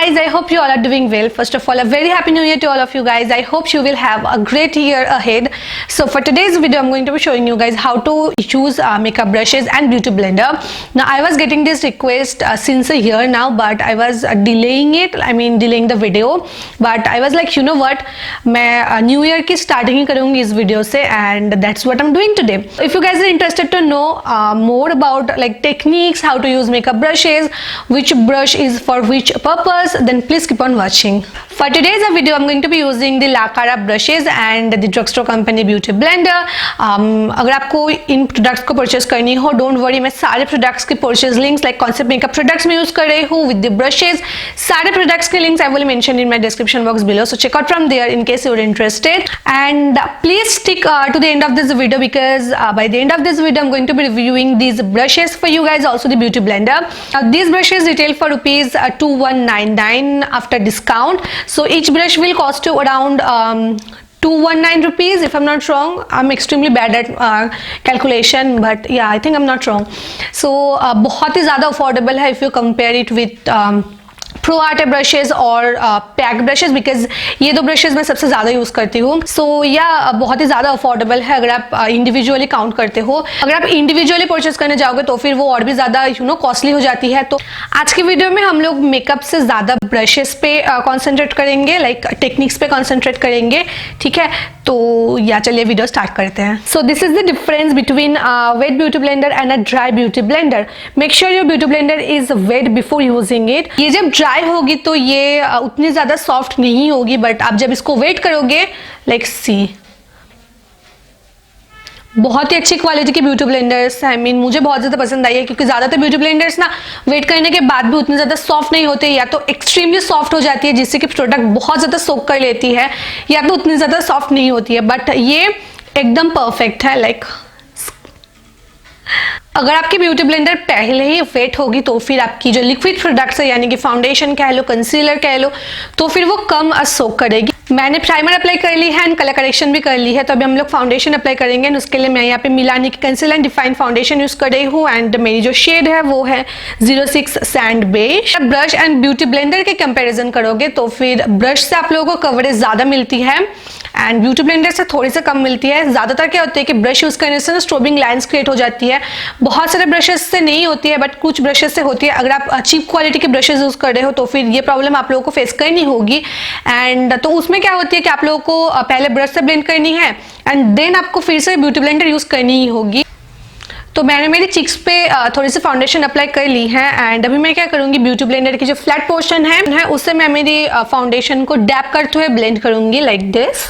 guys, I hope you all are doing well. First of all, a very happy new year to all of you guys. I hope you will have a great year ahead. So for today's video, I'm going to be showing you guys how to use makeup brushes and beauty blender. Now I was getting this request since a year now, but I was delaying it. I mean delaying the video. But I was like, you know what, मैं new year की starting ही करूँगी इस video से, and that's what I'm doing today. If you guys are interested to know more about like techniques, how to use makeup brushes, which brush is for which purpose, then please keep on watching. For today's video, I'm going to be using the Lakara brushes and the Drugstore Company Beauty Blender. अगर आपको इन products को purchase करनी हो, don't worry, मैं सारे products के purchase links like कौन से मेकअप प्रोडक्ट्स में यूज कर रही हूँ विद द ब्रशेज, सारे प्रोडक्ट्स के links I will mention in my description box below, so check out from there in case you are interested. And please stick to the end of this video because by the end of this video I'm going to be reviewing these brushes for you guys, also the beauty blender. These brushes retail for rupees 2199 after discount, so each brush will cost you around 219 rupees if I'm not wrong. I'm extremely bad at calculation, but yeah, I think I'm not wrong. So बहुत ही ज़्यादा affordable है if you compare it with pro art brushes और pack brushes, because ये दो brushes मैं सबसे ज़्यादा use करती हूँ. सो या बहुत ही ज़्यादा अफोर्डेबल है अगर आप इंडिविजुअली काउंट करते हो. अगर आप इंडिविजुअली परचेज करने जाओगे तो फिर वो और भी ज़्यादा कॉस्टली हो जाती है. तो आज की वीडियो में हम लोग मेकअप से ज़्यादा ब्रशेज पे कॉन्सेंट्रेट करेंगे, लाइक टेक्निक्स पे कॉन्सेंट्रेट करेंगे, ठीक है. तो या चलिए वीडियो स्टार्ट करते हैं. So this is the difference between wet beauty blender and a dry beauty blender. Make sure your beauty blender is wet before using it. ये जब ड्राई होगी तो ये उतनी ज्यादा सॉफ्ट नहीं होगी, बट आप जब इसको वेट करोगे, लाइक सी, बहुत ही अच्छी क्वालिटी की ब्यूटी ब्लेंडर्स, आई मीन मुझे बहुत ज़्यादा पसंद आई है, क्योंकि ज़्यादातर ब्यूटी ब्लेंडर्स ना वेट करने के बाद भी उतने ज़्यादा सॉफ्ट नहीं होते, या तो एक्सट्रीमली सॉफ्ट हो जाती है जिससे कि प्रोडक्ट बहुत ज़्यादा सोक कर लेती है, या तो उतनी ज़्यादा सॉफ्ट नहीं होती है. बट ये एकदम परफेक्ट है. लाइक अगर आपकी ब्यूटी ब्लेंडर पहले ही वेट होगी तो फिर आपकी जो लिक्विड प्रोडक्ट्स है, यानी कि फाउंडेशन कह लो, कंसीलर कह लो, तो फिर वो कम सोक करेगी. मैंने प्राइमर अप्लाई कर ली है एंड कलर करेक्शन भी कर ली है, तो अभी हम लोग फाउंडेशन अप्लाई करेंगे. उसके लिए मैं यहाँ पे मिलानी की concealer and define foundation use कर रही हूँ, एंड मेरी जो शेड है वो है 06 sand beige. Brush and beauty blender के कंपेरिजन करोगे तो फिर ब्रश से आप लोगों को कवरेज ज्यादा मिलती है एंड ब्यूटी ब्लेंडर से थोड़ी सी कम मिलती है. ज्यादातर क्या होता है कि ब्रश यूज करने से ना स्ट्रोबिंग लाइंस क्रिएट हो जाती है. बहुत सारे ब्रशेस से नहीं होती है, बट कुछ ब्रशेस से होती है. अगर आप चीप क्वालिटी के ब्रशेस यूज कर रहे हो तो फिर ये प्रॉब्लम आप लोगों को फेस करनी होगी. एंड तो उसमें क्या होती है कि आप लोगों को पहले ब्रश से ब्लेंड करनी है एंड देन आपको फिर से ब्यूटी ब्लेंडर यूज करनी ही होगी. तो मैंने मेरी चिक्स पे थोड़ी सी फाउंडेशन अप्लाई कर ली है, एंड अभी मैं क्या करूंगी, ब्यूटी ब्लेंडर की जो फ्लैट पोर्शन है उससे मैं मेरी फाउंडेशन को डैप करते हुए ब्लेंड करूंगी लाइक दिस.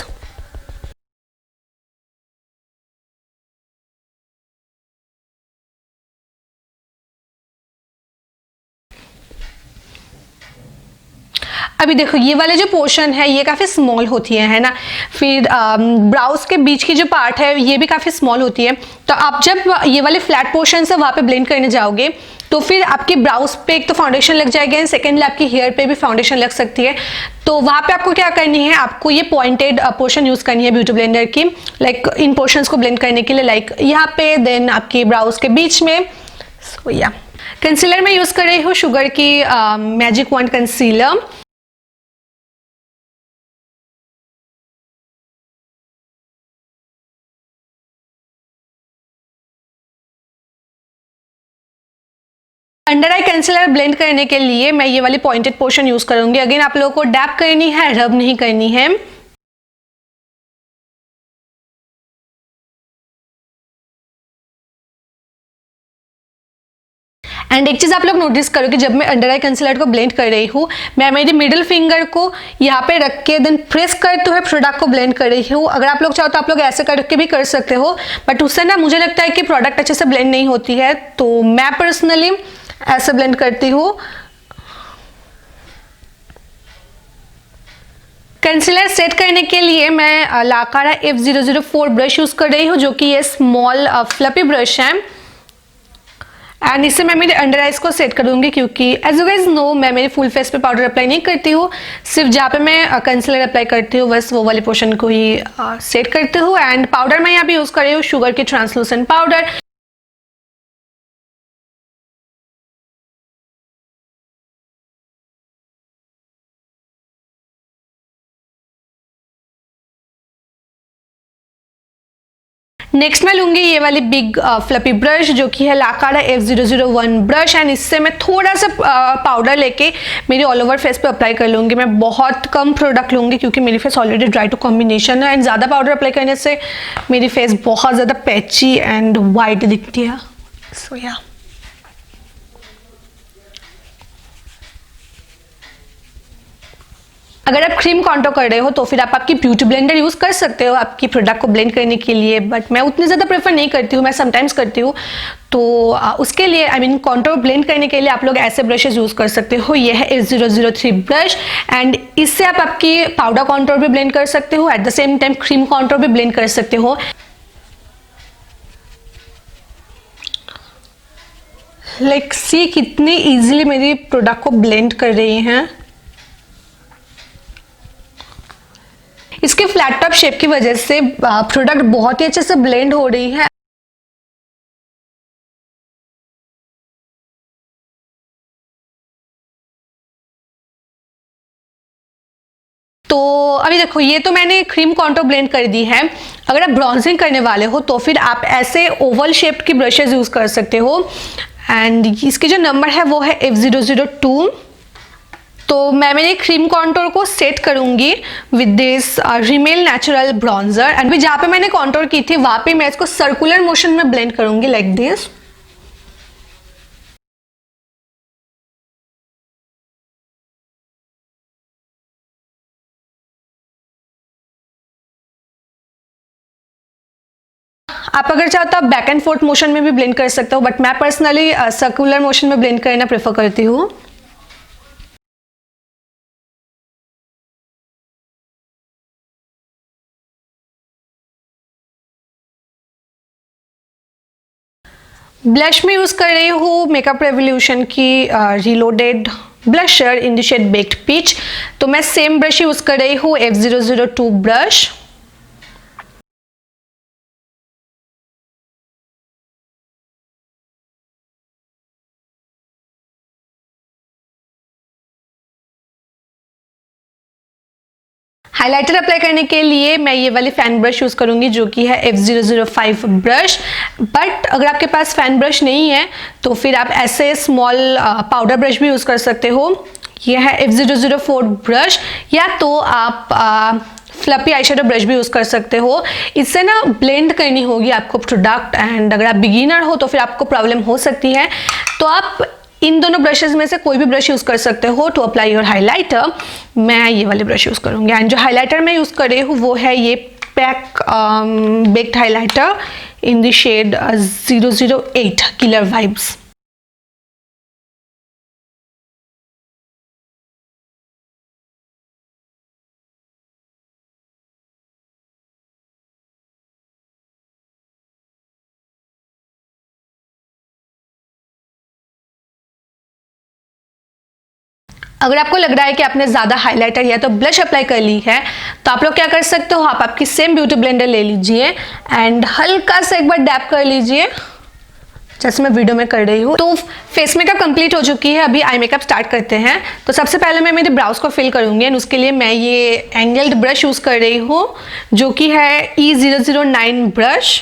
अभी देखो ये वाले जो पोर्शन है ये काफ़ी स्मॉल होती है ना. फिर ब्राउज के बीच की जो पार्ट है ये भी काफ़ी स्मॉल होती है. तो आप जब ये वाले फ्लैट पोर्शन से वहाँ पे ब्लेंड करने जाओगे तो फिर आपकी ब्राउज पे एक तो फाउंडेशन लग जाएगी एंड सेकेंडली आपकी हेयर पे भी फाउंडेशन लग सकती है. तो वहाँ पे आपको क्या करनी है, आपको ये पॉइंटेड पोर्शन यूज़ करनी है ब्यूटी ब्लेंडर की, लाइक इन पोर्शंस को ब्लेंड करने के लिए, लाइक यहाँ पे, देन आपकी ब्राउज के बीच में. सो या कंसीलर में यूज़ कर रही हूँ शुगर की मैजिक वंड कंसीलर. अंडर आई कंसीलर ब्लेंड करने के लिए मैं ये वाली पॉइंटेड पोर्शन यूज करूंगी. अगेन आप लोगों को डैप करनी है, रब नहीं करनी है. एंड एक चीज आप लोग नोटिस करो कि जब मैं अंडर आई कंसीलर को ब्लेंड कर रही हूँ, मैं मेरी मिडिल फिंगर को यहाँ पे रख के देन प्रेस करते हुए प्रोडक्ट को ब्लेंड कर रही हूँ. अगर आप लोग चाहो तो आप लोग ऐसे करके भी कर सकते हो, बट उससे ना मुझे लगता है कि प्रोडक्ट अच्छे से ब्लेंड नहीं होती है. तो मैं पर्सनली ऐसे ब्लेंड करती हूँ. कंसीलर सेट करने के लिए मैं लाकारा F004 ब्रश यूज कर रही हूँ, जो कि ये स्मॉल फ्लफी ब्रश है. एंड इससे मैं मेरे अंडर आइज को सेट करूंगी, क्योंकि एज यू गाइज नो मैं मेरे फुल फेस पे पाउडर अप्लाई नहीं करती हूँ. सिर्फ जहाँ पे मैं कंसीलर अप्लाई करती हूँ बस वो वाले पोर्शन को ही सेट करती हूँ. एंड पाउडर मैं यहाँ पे यूज कर रही हूँ शुगर की ट्रांसलूसेंट पाउडर. नेक्स्ट मैं लूँगी ये वाली बिग फ्लपी ब्रश जो कि है लाकारा F001 ब्रश, एंड इससे मैं थोड़ा सा पाउडर लेके मेरी ऑल ओवर फेस पे अप्लाई कर लूँगी। मैं बहुत कम प्रोडक्ट लूँगी क्योंकि मेरी face already dry to combination है, एंड ज़्यादा पाउडर अप्लाई करने से मेरी फेस बहुत ज़्यादा पैची एंड वाइट दिखती है। सो या अगर आप क्रीम कॉन्टोर कर रहे हो तो फिर आप आपकी ब्यूटी ब्लेंडर यूज़ कर सकते हो आपकी प्रोडक्ट को ब्लेंड करने के लिए, बट मैं उतनी ज़्यादा प्रेफर नहीं करती हूँ, मैं समटाइम्स करती हूँ। तो उसके लिए आई मीन कॉन्टोर ब्लेंड करने के लिए आप लोग ऐसे ब्रशेज यूज़ कर सकते हो। ये है F003 ब्रश, एंड इससे आप आपकी पाउडर कॉन्टोर भी ब्लेंड कर सकते हो, at the same time cream contour भी ब्लेंड कर सकते हो। लाइक सी कितनी ईजिली मेरी प्रोडक्ट को ब्लेंड कर रही हैं। इसके फ्लैट टॉप शेप की वजह से प्रोडक्ट बहुत ही अच्छे से ब्लेंड हो रही है। तो अभी देखो ये तो मैंने क्रीम कॉन्टोर ब्लेंड कर दी है। अगर आप ब्रॉन्जिंग करने वाले हो तो फिर आप ऐसे ओवल शेप्ड की ब्रशेज यूज कर सकते हो, एंड इसकी जो नंबर है वो है F002। तो मैं मेरे क्रीम कॉन्टोर को सेट करूंगी with this Rimmel natural bronzer, and जहाँ पे मैंने कॉन्टोर की थी वहां पे मैं इसको सर्कुलर मोशन में ब्लेंड करूंगी लाइक दिस। आप अगर चाहो तो आप बैक एंड फोर्थ मोशन में भी ब्लेंड कर सकते हो, बट मैं पर्सनली सर्कुलर मोशन में ब्लेंड करना प्रेफर करती हूँ। ब्लश में यूज कर रही हूँ मेकअप रेवोल्यूशन की reloaded blusher in the shade baked peach. तो मैं सेम ब्रश यूज कर रही हूँ F002 ब्रश। हाइलाइटर अप्लाई करने के लिए मैं ये वाली फैन ब्रश यूज करूंगी जो कि है F005 ब्रश, बट अगर आपके पास फैन ब्रश नहीं है तो फिर आप ऐसे स्मॉल पाउडर ब्रश भी यूज कर सकते हो। ये है F004 ब्रश, या तो आप फ्लपी आईशैडो ब्रश भी यूज कर सकते हो। इससे ना ब्लेंड करनी होगी आपको प्रोडक्ट, एंड अगर आप बिगिनर हो तो फिर आपको प्रॉब्लम हो सकती है। तो आप इन दोनों ब्रशेज में से कोई भी ब्रश यूज कर सकते हो टू अप्लाई योर हाइलाइटर। मैं ये वाले ब्रश यूज करूंगी, एंड जो हाइलाइटर मैं यूज कर रही हूँ वो है ये pack baked highlighter in the shade 008 killer vibes. अगर आपको लग रहा है कि आपने ज़्यादा हाइलाइटर या तो ब्लश अप्लाई कर ली है तो आप लोग क्या कर सकते हो, आप आपकी सेम ब्यूटी ब्लेंडर ले लीजिए एंड हल्का सा एक बार डैप कर लीजिए जैसे मैं वीडियो में कर रही हूँ। तो फेस मेकअप कंप्लीट हो चुकी है, अभी आई मेकअप स्टार्ट करते हैं। तो सबसे पहले मैं मेरे ब्राउज को फिल करूँगी, एंड उसके लिए मैं ये एंगल्ड ब्रश यूज़ कर रही हूँ जो कि है E009 ब्रश।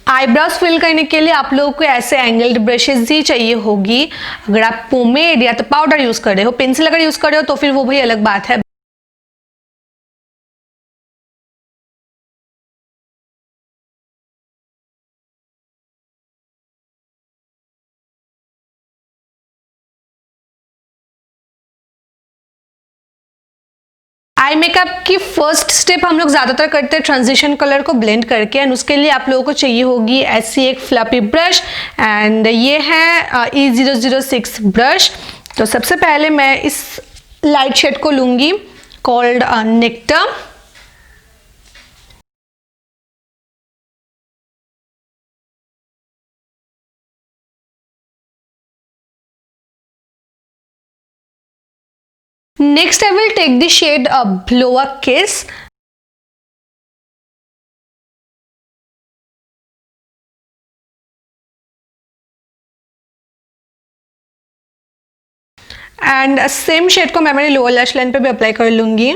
आईब्रोज फिल करने के लिए आप लोगों को ऐसे एंगल्ड ब्रशेज ही चाहिए होगी। अगर आप पोमेड या तो पाउडर यूज कर रहे हो, पेंसिल अगर यूज कर रहे हो तो फिर वो भाई अलग बात है। आई मेकअप की फर्स्ट स्टेप हम लोग ज़्यादातर करते हैं ट्रांजिशन कलर को ब्लेंड करके, एंड उसके लिए आप लोगों को चाहिए होगी ऐसी एक फ्लफी ब्रश, एंड ये है E006 ब्रश। तो सबसे पहले मैं इस लाइट शेड को लूँगी called nectar. Next, I will take the shade Blow a Kiss. And same shade को मैं मेरे लोअर लैश लाइन पे भी अप्लाई कर लूंगी।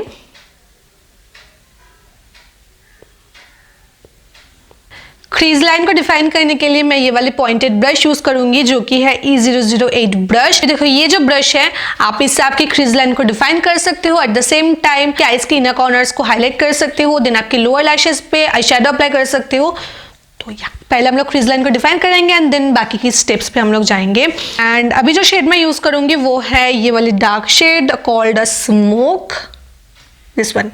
क्रीज लाइन को डिफाइन करने के लिए मैं ये वाली पॉइंटेड ब्रश यूज करूंगी जो कि है E008 ब्रश। देखो ये जो ब्रश है आप इससे आपकी क्रीज लाइन को डिफाइन कर सकते हो, एट द सेम टाइम कि आईज के इनर कॉर्नर्स को हाईलाइट कर सकते हो, देन आपके लोअर लैशेस पे आई शेडो अप्लाई कर सकते हो। तो या पहले हम लोग क्रीज लाइन को डिफाइन करेंगे एंड देन बाकी की स्टेप्स पे हम लोग जाएंगे। एंड अभी जो शेड मैं यूज करूंगी वो है ये वाली dark shade called a smoke, this one.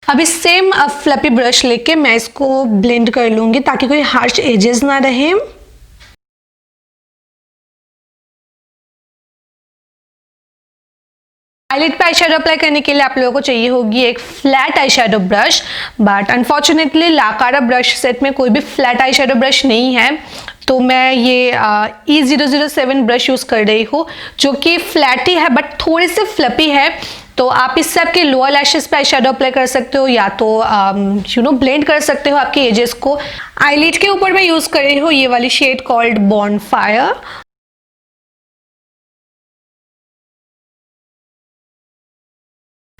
अभी सेम फ्लपी ब्रश लेके मैं इसको ब्लेंड कर लूंगी ताकि कोई हार्श एजेस ना रहे। आईलिड पे आई शेडो अप्लाई करने के लिए आप लोगों को चाहिए होगी एक flat eye shadow brush, but unfortunately लाकारा ब्रश सेट में कोई भी फ्लैट आई शेडो ब्रश नहीं है, तो मैं ये E007 ब्रश यूज कर रही हूँ जो कि फ्लैट ही है बट थोड़ी सी फ्लपी है। तो आप इससे आपके लोअर लैशेस पे आई शेडो अप्लाई कर सकते हो या तो ब्लेंड कर सकते हो आपके एजेस को। आईलिड के ऊपर मैं यूज कर रही हूँ ये वाली शेड कॉल्ड बॉनफायर।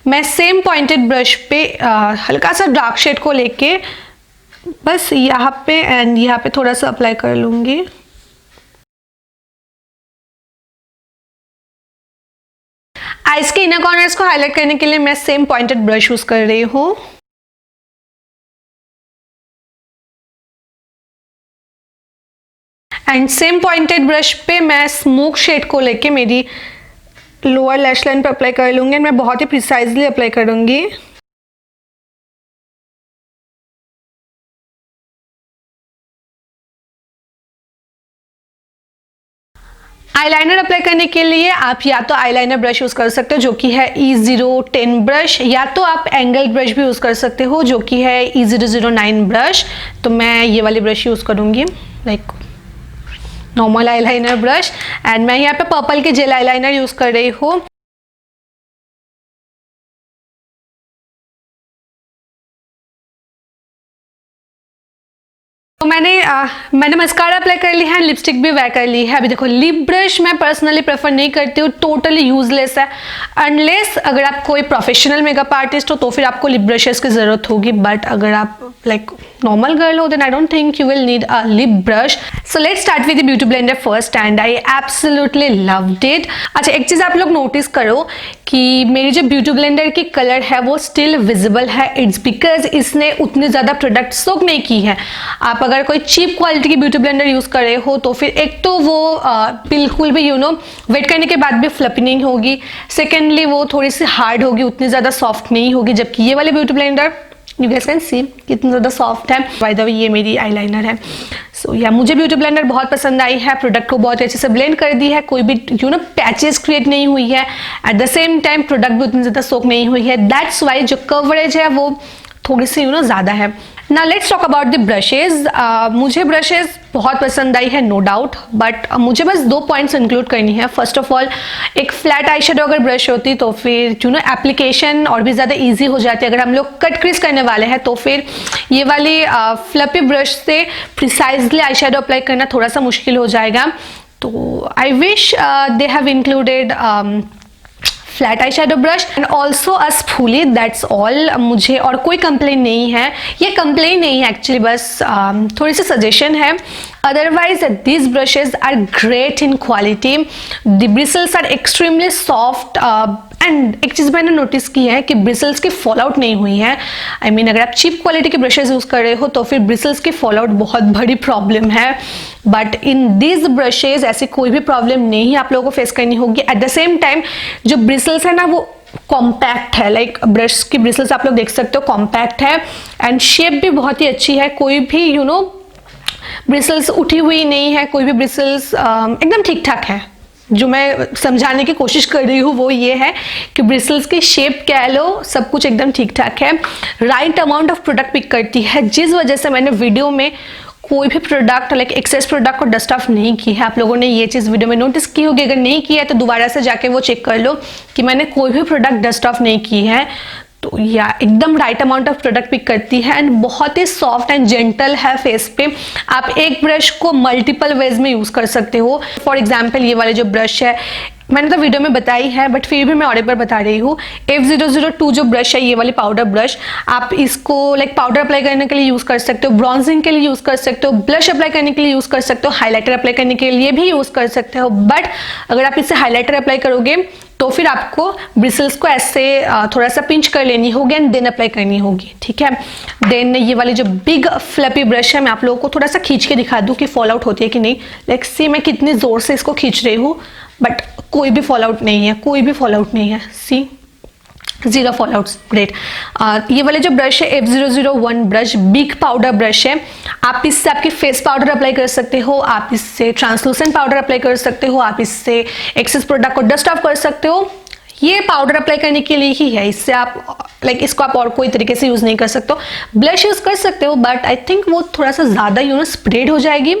मैं सेम पॉइंटेड ब्रश पे हल्का सा डार्क शेड को लेके बस यहाँ पे एंड यहाँ पे थोड़ा सा अप्लाई कर लूंगी। आईज के इनर कॉर्नर्स को हाईलाइट करने के लिए मैं सेम पॉइंटेड ब्रश यूज कर रही हूँ। एंड सेम पॉइंटेड ब्रश पे मैं स्मोक शेड को लेके मेरी लोअर लैश लाइन पे अप्लाई कर लूंगी। मैं बहुत ही प्रिसाइजली अप्लाई करूंगी। आईलाइनर अप्लाई करने के लिए आप या तो आईलाइनर ब्रश यूज कर सकते हो जो कि है E010 ब्रश, या तो आप एंगल ब्रश भी यूज कर सकते हो जो कि है E009 ब्रश। तो मैं ये वाली ब्रश यूज करूंगी, like normal eyeliner brush. And मैं यहाँ पे पर्पल के जेल आईलाइनर यूज कर रही हूँ। तो मैंने मस्कारा अप्लाई कर ली है, लिपस्टिक भी वेयर कर ली है। अभी देखो लिप ब्रश मैं पर्सनली प्रेफर नहीं करती हूँ, टोटली यूजलेस है। अनलेस अगर आप कोई प्रोफेशनल मेकअप आर्टिस्ट हो तो फिर आपको लिप ब्रशेस की जरूरत होगी, बट अगर आप लाइक नॉर्मल गर्ल हो then I don't think you will need a lip brush. So let's start with the beauty blender first and I absolutely loved it. अच्छा एक चीज आप लोग नोटिस करो कि मेरी जो ब्यूटी ब्लेंडर की कलर है वो स्टिल विजिबल है। इट्स बिकॉज इसने उतनी ज्यादा प्रोडक्ट सोक नहीं की है। आप अगर कोई चीप क्वालिटी की ब्यूटी ब्लेंडर यूज कर रहे हो तो फिर एक तो वो बिल्कुल भी वेट करने के बाद भी फ्लपी नहीं होगी, सेकेंडली वो थोड़ी सी हार्ड होगी, उतनी ज्यादा सॉफ्ट नहीं होगी। जबकि ये वाले beauty blender you guys can see कितना ज्यादा सॉफ्ट है। बाय द वे ये मेरी आईलाइनर है। सो या मुझे ब्यूटी ब्लेंडर बहुत पसंद आई है, प्रोडक्ट को बहुत अच्छे से ब्लेंड कर दी है, कोई भी पैचेस क्रिएट नहीं हुई है। At the same time product भी उतनी ज्यादा सोक नहीं हुई है। दैट्स वाई जो कवरेज है वो थोड़ी सी ज्यादा है। Now let's talk about the brushes. मुझे ब्रशेज बहुत पसंद आई है नो डाउट, बट मुझे बस 2 पॉइंट्स इंक्लूड करनी है। फर्स्ट ऑफ ऑल एक फ्लैट आई शेडो अगर ब्रश होती तो फिर एप्लीकेशन और भी ज़्यादा ईजी हो जाती है। अगर हम लोग कट क्रीज करने वाले हैं तो फिर ये वाली फ्लपी ब्रश से प्रिसाइजली आई शेडो अप्लाई करना थोड़ा सा मुश्किल हो जाएगा। तो I wish they have included flat eye shadow brush and also a spoolie, that's all. मुझे और कोई कंप्लेन नहीं है, ये कंप्लेन नहीं है एक्चुअली, बस थोड़ी सी सजेशन है। Otherwise this brushes are great in quality, the bristles are extremely soft and एक चीज़ मैंने नोटिस की है कि ब्रिसल्स की फॉल आउट नहीं हुई है। आई मीन अगर आप चीप क्वालिटी के ब्रशेज यूज कर रहे हो तो फिर ब्रिसल्स की फॉल आउट बहुत बड़ी प्रॉब्लम है, बट इन दिस ब्रशेज ऐसी कोई भी प्रॉब्लम नहीं आप लोगों को फेस करनी होगी। एट द सेम टाइम जो ब्रिसल्स है ना वो कॉम्पैक्ट है, लाइक ब्रश की ब्रिसल्स आप लोग देख सकते हो कॉम्पैक्ट है एंड शेप भी बहुत ही अच्छी है। कोई भी ब्रिसल्स उठी हुई नहीं है, कोई भी ब्रिसल्स एकदम ठीक ठाक है। जो मैं समझाने की कोशिश कर रही हूँ वो ये है कि ब्रिसल्स की शेप कह लो सब कुछ एकदम ठीक ठाक है। Right amount of product pick करती है, जिस वजह से मैंने वीडियो में कोई भी प्रोडक्ट लाइक एक्सेस प्रोडक्ट को डस्ट ऑफ नहीं की है। आप लोगों ने ये चीज़ वीडियो में नोटिस की होगी, अगर नहीं किया है तो दोबारा से जाके वो चेक कर लो कि मैंने कोई भी प्रोडक्ट डस्ट ऑफ नहीं की है। तो या एकदम right amount of product pick करती है एंड बहुत ही सॉफ्ट एंड जेंटल है फेस पे। आप एक ब्रश को मल्टीपल वेज में यूज कर सकते हो। फॉर एग्जाम्पल ये वाले जो ब्रश है मैंने तो वीडियो में बताई है बट फिर भी मैं और एक बार बता रही हूँ। F002 जो ब्रश है, ये वाली पाउडर ब्रश, आप इसको लाइक पाउडर अप्लाई करने के लिए यूज़ कर सकते हो, ब्रॉन्जिंग के लिए यूज़ कर सकते हो, ब्लश अप्लाई करने के लिए यूज़ कर सकते हो, हाइलाइटर अप्लाई करने के लिए भी यूज़ कर सकते हो। बट अगर आप इससे हाइलाइटर अप्लाई करोगे तो फिर आपको ब्रिसल्स को ऐसे थोड़ा सा पिंच कर लेनी होगी एंड देन अप्लाई करनी होगी, ठीक है। देन ये वाली जो बिग फ्लपी ब्रश है, मैं आप लोगों को थोड़ा सा खींच के दिखा दूँ कि फॉल आउट होती है कि नहीं। लाइक सी मैं कितनी ज़ोर से इसको खींच रही हूँ बट कोई भी फॉल आउट नहीं है, कोई भी फॉल आउट नहीं है। सी, जीरो फॉल आउट, ग्रेट। ये वाले जो ब्रश है F001 brush big powder brush है। आप इससे आपके फेस पाउडर अप्लाई कर सकते हो, आप इससे ट्रांसलूसेंट पाउडर अप्लाई कर सकते हो, आप इससे एक्सेस प्रोडक्ट को डस्ट ऑफ कर सकते हो। ये पाउडर अप्लाई करने के लिए ही है, इससे आप लाइक इसको आप और कोई तरीके से यूज नहीं कर सकते हो। ब्लश यूज कर सकते हो बट आई थिंक वो थोड़ा सा ज्यादा स्प्रेड हो जाएगी।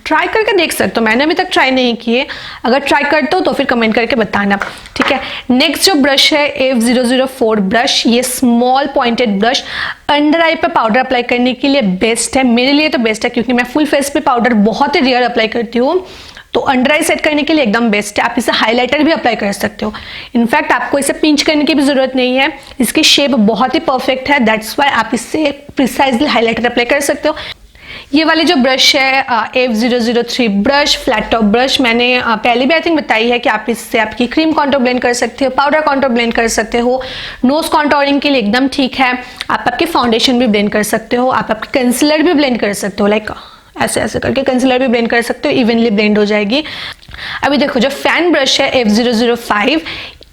ट्राई करके देख सकते हो, मैंने अभी तक ट्राई नहीं किए, अगर ट्राई करते हो तो फिर कमेंट करके बताना, ठीक है। नेक्स्ट जो ब्रश है F004 ब्रश, ये स्मॉल पॉइंटेड ब्रश अंडर आई पे पाउडर अप्लाई करने के लिए बेस्ट है, मेरे लिए तो बेस्ट है क्योंकि मैं फुल फेस पे पाउडर बहुत ही रेयर अप्लाई करती हूँ, तो अंडर आई सेट करने के लिए एकदम बेस्ट है। आप इसे हाइलाइटर भी अप्लाई कर सकते हो, इनफैक्ट आपको इसे पिंच करने की भी जरूरत नहीं है, इसकी शेप बहुत ही परफेक्ट है, दैट्स वाई आप इससे प्रिसाइजली हाइलाइटर अप्लाई कर सकते हो। ये वाली जो ब्रश है F003 brush flat top brush, मैंने पहले भी आई थिंक बताई है कि आप इससे आपकी क्रीम कॉन्टोर ब्लेंड कर सकते हो, पाउडर कॉन्टोर ब्लेंड कर सकते हो, नोज कॉन्टोरिंग के लिए एकदम ठीक है। आप आपके फाउंडेशन भी ब्लेंड कर सकते हो, आप आपके कंसीलर भी ब्लेंड कर सकते हो, लाइक ऐसे ऐसे करके कंसीलर भी ब्लेंड कर सकते हो, इवनली ब्लेंड हो जाएगी। अभी देखो जो फैन ब्रश है F005,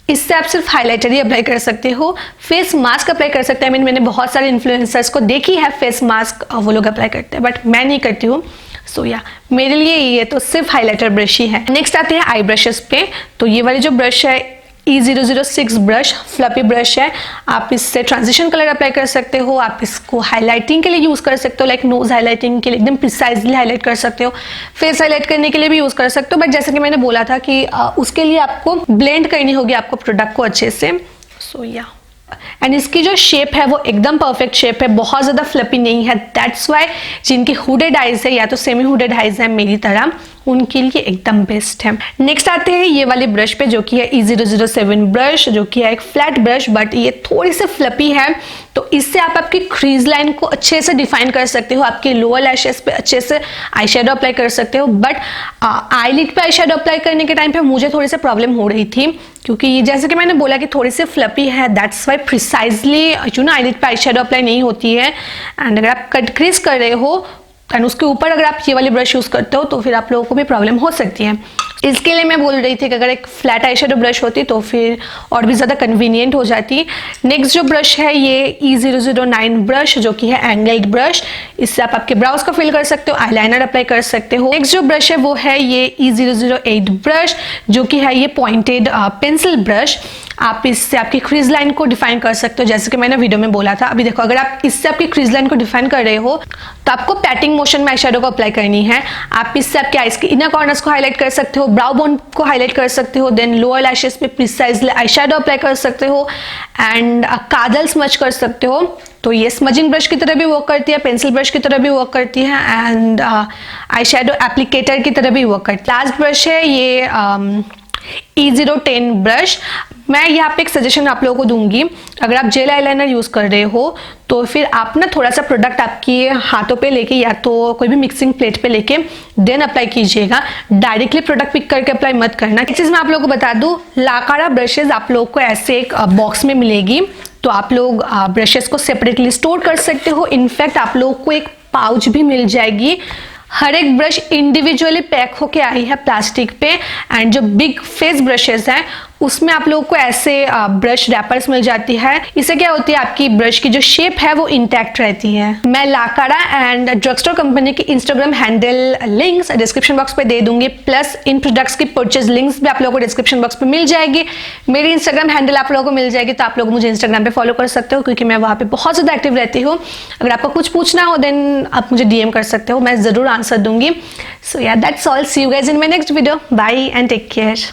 इससे आप सिर्फ हाइलाइटर ही अप्लाई कर सकते हो, फेस मास्क अप्लाई कर सकते हैं। मैंने बहुत सारे इन्फ्लुएंसर्स को देखी है फेस मास्क वो लोग अप्लाई करते हैं बट मैं नहीं करती हूँ, सो या मेरे लिए ये तो सिर्फ हाइलाइटर ब्रश ही है। नेक्स्ट आते हैं आई ब्रशेस पे, तो ये वाली जो ब्रश है E006 ब्रश फ्लपी ब्रश है, आप इससे ट्रांजिशन कलर अप्लाई कर सकते हो, आप इसको हाइलाइटिंग के लिए यूज कर सकते हो, लाइक नोज हाइलाइटिंग के लिए एकदम प्रिसाइजली हाईलाइट कर सकते हो, फेस हाईलाइट करने के लिए भी यूज कर सकते हो, बट जैसे कि मैंने बोला था कि उसके लिए आपको ब्लेंड करनी होगी आपको प्रोडक्ट को अच्छे से, सो या। एंड इसकी जो शेप है वो एकदम परफेक्ट शेप है, बहुत ज्यादा फ्लपी नहीं है, दैट्स वाई जिनकी हुडेड आइज है या तो सेमी हुडेड आइज है मेरी तरह, उनके लिए एकदम बेस्ट है। नेक्स्ट आते हैं ये वाली ब्रश पे जो कि है E007 ब्रश, जो कि है एक फ्लैट ब्रश बट ये थोड़ी सी फ्लपी है, तो इससे आप आपकी क्रीज लाइन को अच्छे से डिफाइन कर सकते हो, आपके लोअर लैशेस पे अच्छे से आई शेडो अप्लाई कर सकते हो। बट आईलिड पे आई शेडो अप्लाई करने के टाइम पे मुझे थोड़ी सी प्रॉब्लम हो रही थी क्योंकि जैसे कि मैंने बोला कि थोड़ी सी फ्लपी है, दैट्स वाई प्रिसाइजली आईलिड पे आई शेडो अप्लाई नहीं होती है। एंड अगर आप कट क्रीज कर रहे हो एंड उसके ऊपर अगर आप ये वाली ब्रश यूज करते हो तो फिर आप लोगों को भी प्रॉब्लम हो सकती है। इसके लिए मैं बोल रही थी कि अगर एक फ्लैट आई शेडो ब्रश होती तो फिर और भी ज़्यादा कन्वीनियंट हो जाती। नेक्स्ट जो ब्रश है ये E009 ब्रश, जो कि है एंगल्ड ब्रश, इससे आप आपके ब्राउज को फिल कर सकते हो, आईलाइनर अप्लाई कर सकते हो। नेक्स्ट जो ब्रश है वो है ये E008 ब्रश, जो कि है ये पॉइंटेड पेंसिल ब्रश, आप इससे आपकी क्रीज लाइन को डिफाइन कर सकते हो जैसे कि मैंने वीडियो में बोला था। अभी देखो अगर आप इससे आपकी क्रीज लाइन को डिफाइन कर रहे हो तो आपको पैटिंग मोशन में आई शेडो को अप्लाई करनी है। आप इससे आपके आईज के इनर कॉर्नर्स को हाईलाइट कर सकते हो, ब्राउ बोन को हाईलाइट कर सकते हो, देन लोअर लैशेस पे प्रिसाइजली आई शेडो अप्लाई कर सकते हो एंड काजल स्मच कर सकते हो। तो ये स्मजिंग ब्रश की तरह भी वर्क करती है, पेंसिल ब्रश की तरह भी वर्क करती है एंड आई शेडो एप्लीकेटर की तरह भी वर्क करती है। लास्ट ब्रश है ये E010 ब्रश। मैं यहाँ पे एक सजेशन आप लोगों को दूंगी, अगर आप जेल आईलाइनर यूज कर रहे हो तो फिर आप ना थोड़ा सा प्रोडक्ट आपके हाथों पे लेके या तो कोई भी मिक्सिंग प्लेट पे लेके देन अप्लाई कीजिएगा, डायरेक्टली प्रोडक्ट पिक करके अप्लाई मत करना। एक चीज मैं आप लोगों को बता दूं, लाकारा ब्रशेज आप लोगों को ऐसे एक बॉक्स में मिलेगी, तो आप लोग ब्रशेस को सेपरेटली स्टोर कर सकते हो। इनफैक्ट आप लोगों को एक पाउच भी मिल जाएगी, हर एक ब्रश इंडिविजुअली पैक होके आई है प्लास्टिक पे। एंड जो बिग फेस ब्रशेस हैं उसमें आप लोगों को ऐसे ब्रश रैपर्स मिल जाती है। इससे क्या होती है, आपकी ब्रश की जो शेप है वो इंटैक्ट रहती है। मैं लाकारा एंड ड्रगस्टोर कंपनी की Instagram handle links description box पे दे दूंगी, प्लस इन प्रोडक्ट्स की परचेज लिंक्स भी आप लोगों को डिस्क्रिप्शन बॉक्स पे मिल जाएगी। मेरी इंस्टाग्राम हैंडल आप लोगों को मिल जाएगी, तो आप लोग मुझे इंस्टाग्राम पे फॉलो कर सकते हो क्योंकि मैं वहाँ पे बहुत ज़्यादा एक्टिव रहती हूँ। अगर आपको कुछ पूछना हो देन आप मुझे DM कर सकते हो, मैं ज़रूर आंसर दूंगी। सो या that's all, see you guys in my next video, bye and take care.